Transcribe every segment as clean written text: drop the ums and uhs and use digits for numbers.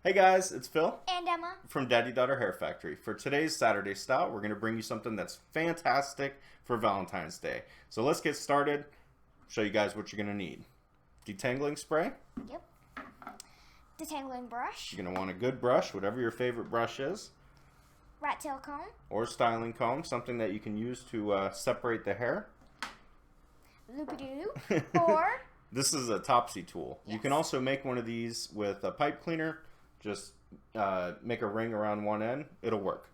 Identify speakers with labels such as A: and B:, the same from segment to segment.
A: Hey guys, it's Phil
B: And Emma.
A: from Daddy Daughter Hair Factory. For today's Saturday style, we're going to bring you something that's fantastic for Valentine's Day. So let's get started. Show you guys what you're going to need. Detangling spray.
B: Yep. Detangling brush.
A: You're going to want a good brush, whatever your favorite brush is.
B: Rat tail comb.
A: Or styling comb, something that you can use to separate the hair.
B: Loopy-doo. Or
A: This is a Topsy Tool.
B: Yes.
A: You can also make one of these with a pipe cleaner. Just make a ring around one end. It'll work.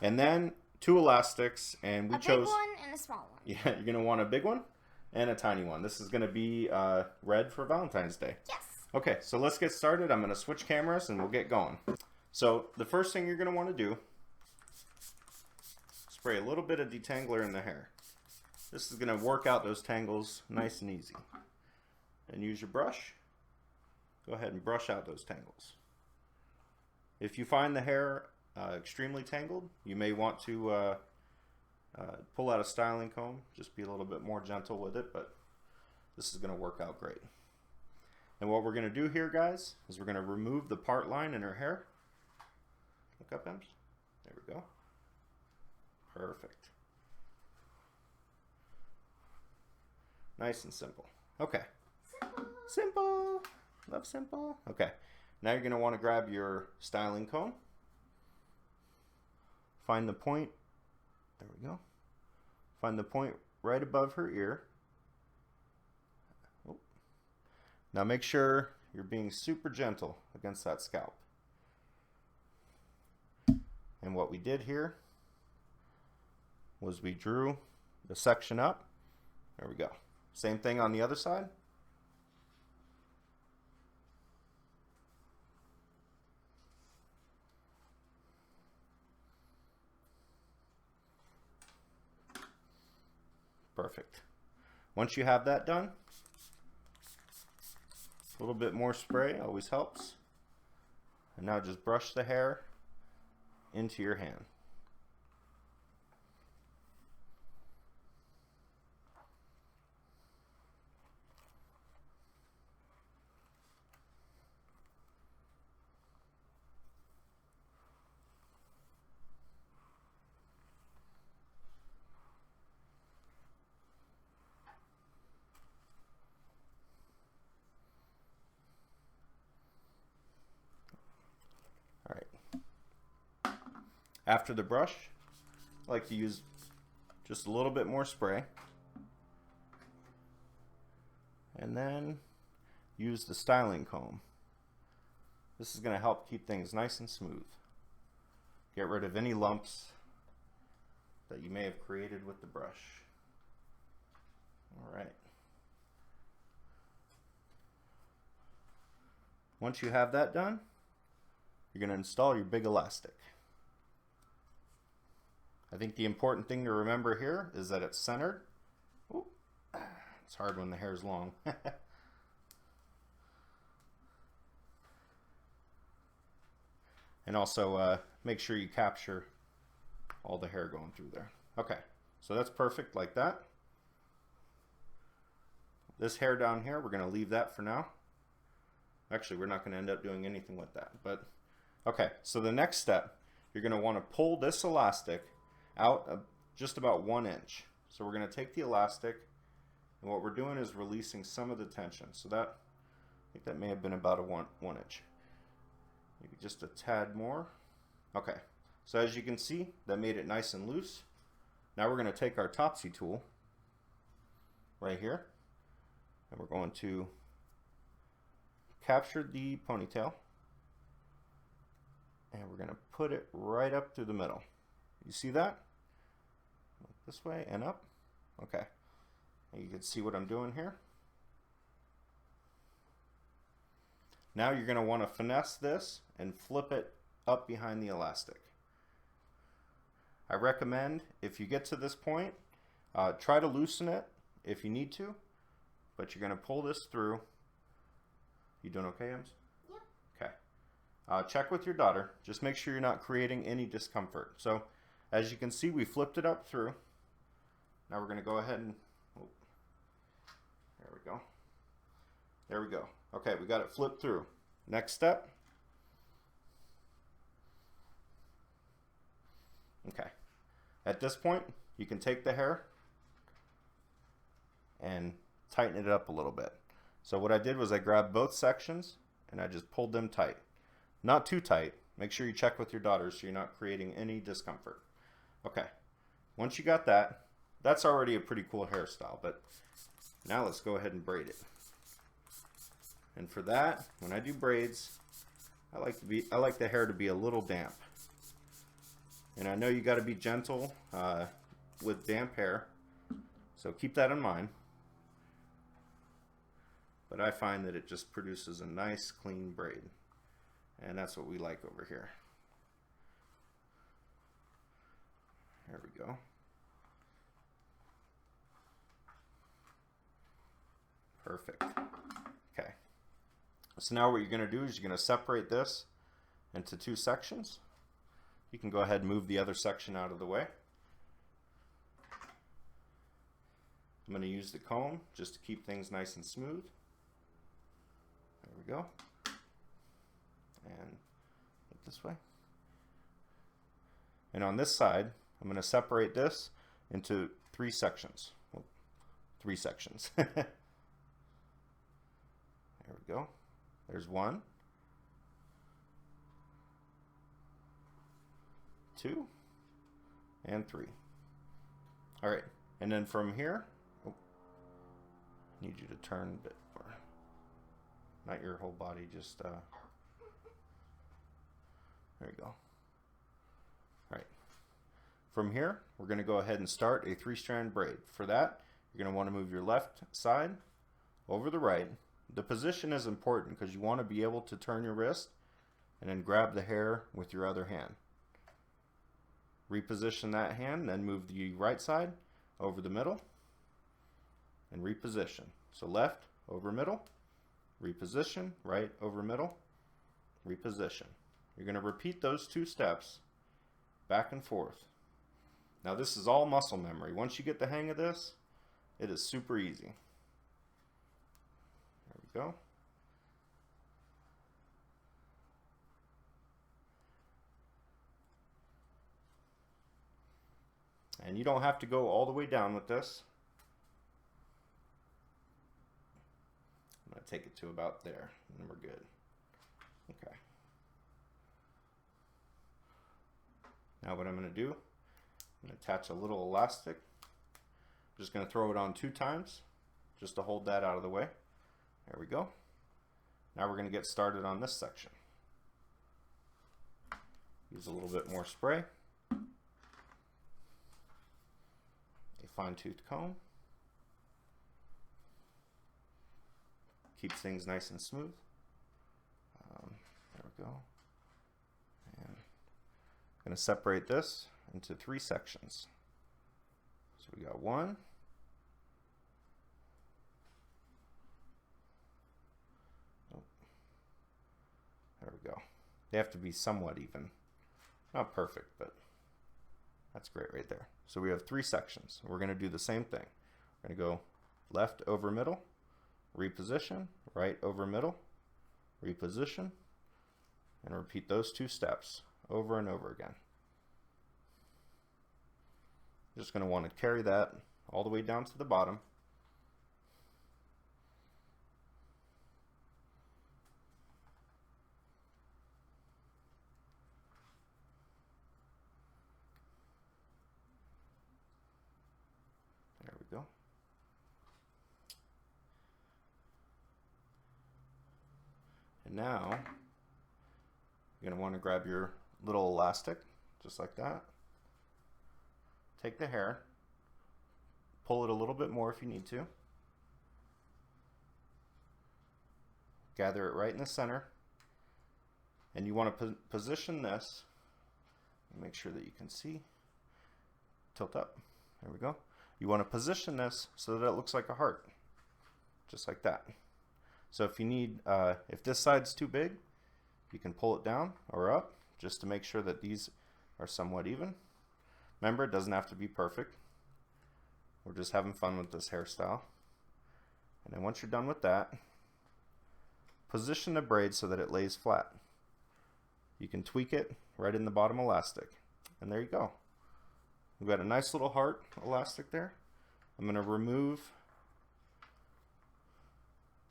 A: And then 2 elastics, and we
B: a
A: chose...
B: big one and a small one.
A: Yeah, you're going to want a big one and a tiny one. This is going to be red for Valentine's Day.
B: Yes.
A: Okay, so let's get started. I'm going to switch cameras and we'll get going. So the first thing you're going to want to do, spray a little bit of detangler in the hair. This is going to work out those tangles nice and easy. And use your brush. Go ahead and brush out those tangles. If you find the hair extremely tangled, you may want to pull out a styling comb. Just be a little bit more gentle with it, but this is going to work out great. And what we're going to do here, guys, is we're going to remove the part line in her hair. Look up, Ems. There we go. Perfect. Nice and simple. Okay. Simple. Love simple. Okay. Now you're going to want to grab your styling comb. Find the point. There we go. Find the point right above her ear. Oh. Now make sure you're being super gentle against that scalp. And what we did here was we drew the section up. There we go. Same thing on the other side. Perfect. Once you have that done, a little bit more spray always helps. And now just brush the hair into your hand. All right. After the brush, I like to use just a little bit more spray. And then use the styling comb. This is going to help keep things nice and smooth. Get rid of any lumps that you may have created with the brush. All right. Once you have that done, you're going to install your big elastic. I think the important thing to remember here is that it's centered. Ooh, it's hard when the hair is long. And also make sure you capture all the hair going through there. Okay, so that's perfect like that. This hair down here, we're going to leave that for now. Actually, we're not going to end up doing anything with that, but okay, so the next step, you're going to want to pull this elastic out just about 1 inch. So we're going to take the elastic, and what we're doing is releasing some of the tension. So that, I think that may have been about a one inch. Maybe just a tad more. Okay, so as you can see, that made it nice and loose. Now we're going to take our Topsy Tool right here, and we're going to capture the ponytail. And we're going to put it right up through the middle. You see that? This way and up. Okay. And you can see what I'm doing here. Now you're going to want to finesse this and flip it up behind the elastic. I recommend, if you get to this point, try to loosen it if you need to, but you're going to pull this through. You doing okay, Ems?
B: Yep.
A: Okay. Check with your daughter. Just make sure you're not creating any discomfort. So, as you can see, we flipped it up through. Now we're going to go ahead and, oh, there we go. There we go. Okay, we got it flipped through. Next step, At this point, you can take the hair and tighten it up a little bit. So what I did was I grabbed both sections and I just pulled them tight. Not too tight. Make sure you check with your daughters so you're not creating any discomfort. Okay, once you got that, that's already a pretty cool hairstyle, but now let's go ahead and braid it. And for that, when I do braids, I like the hair to be a little damp. And I know you got to be gentle with damp hair, so keep that in mind. But I find that it just produces a nice clean braid, and that's what we like over here. There we go. Perfect. Okay. So now what you're going to do is you're going to separate this into two sections. You can go ahead and move the other section out of the way. I'm going to use the comb just to keep things nice and smooth. There we go. And look this way. And on this side, I'm going to separate this into three sections. Well, three sections. There we go. There's 1, 2, and 3. All right, and then from here, I need you to turn a bit more. Not your whole body, just there you go. All right. From here, we're going to go ahead and start a 3-strand braid. For that, you're going to want to move your left side over the right. The position is important because you want to be able to turn your wrist and then grab the hair with your other hand. Reposition that hand, then move the right side over the middle and reposition. So left over middle, reposition, right over middle, reposition. You're going to repeat those 2 steps back and forth. Now this is all muscle memory. Once you get the hang of this, it is super easy. There we go. And you don't have to go all the way down with this. I'm going to take it to about there, and then we're good. Okay. Now what I'm going to do, I'm going to attach a little elastic. I'm just going to throw it on 2 times, just to hold that out of the way. There we go. Now we're going to get started on this section. Use a little bit more spray. A fine-tooth comb. Keeps things nice and smooth. There we go. And I'm going to separate this into 3 sections. So we got 1. Oh, there we go. They have to be somewhat even. Not perfect, but that's great right there. So we have 3 sections. We're going to do the same thing. We're going to go left over middle, reposition, right over middle, reposition, and repeat those 2 steps over and over again. Just going to want to carry that all the way down to the bottom. There we go. And now you're going to want to grab your little elastic, just like that. Take the hair, pull it a little bit more if you need to. Gather it right in the center. And you want to position this. Make sure that you can see. Tilt up. There we go. You want to position this so that it looks like a heart. Just like that. So if you need, if this side's too big, you can pull it down or up just to make sure that these are somewhat even. Remember, it doesn't have to be perfect. We're just having fun with this hairstyle. And then once you're done with that, position the braid so that it lays flat. You can tweak it right in the bottom elastic. And there you go. we've got a nice little heart elastic there. I'm going to remove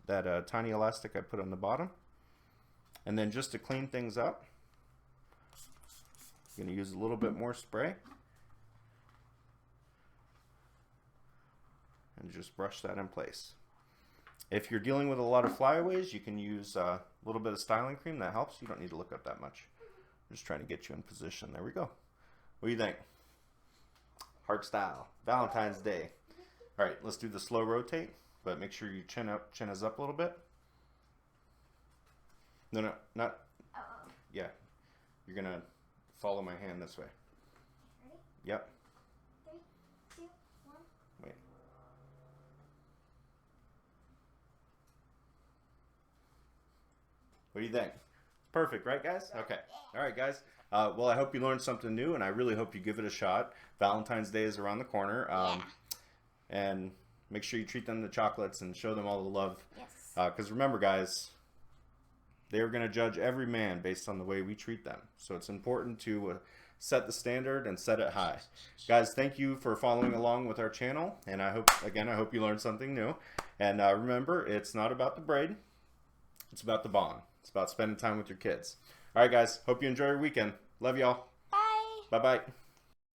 A: that tiny elastic I put on the bottom. And then just to clean things up, I'm going to use a little bit more spray. And just brush that in place. If you're dealing with a lot of flyaways, you can use a little bit of styling cream. That helps. You don't need to look up that much. I'm just trying to get you in position. There we go. What do you think? Hairstyle. Valentine's Day. All right, let's do the slow rotate, but make sure your chin is up a little bit. No, not. Yeah. You're going to follow my hand this way.
B: Ready?
A: Yep.
B: 3, 2, 1.
A: Wait. What do you think? Perfect, right, guys? Okay. All right, guys. Well, I hope you learned something new, and I really hope you give it a shot. Valentine's Day is around the corner. And make sure you treat them to chocolates and show them all the love.
B: Yes.
A: Because remember, guys, they are going to judge every man based on the way we treat them. So it's important to set the standard and set it high. Guys, thank you for following along with our channel. And I hope you learned something new. And remember, it's not about the braid. It's about the bond. It's about spending time with your kids. All right, guys. Hope you enjoy your weekend. Love y'all.
B: Bye.
A: Bye-bye.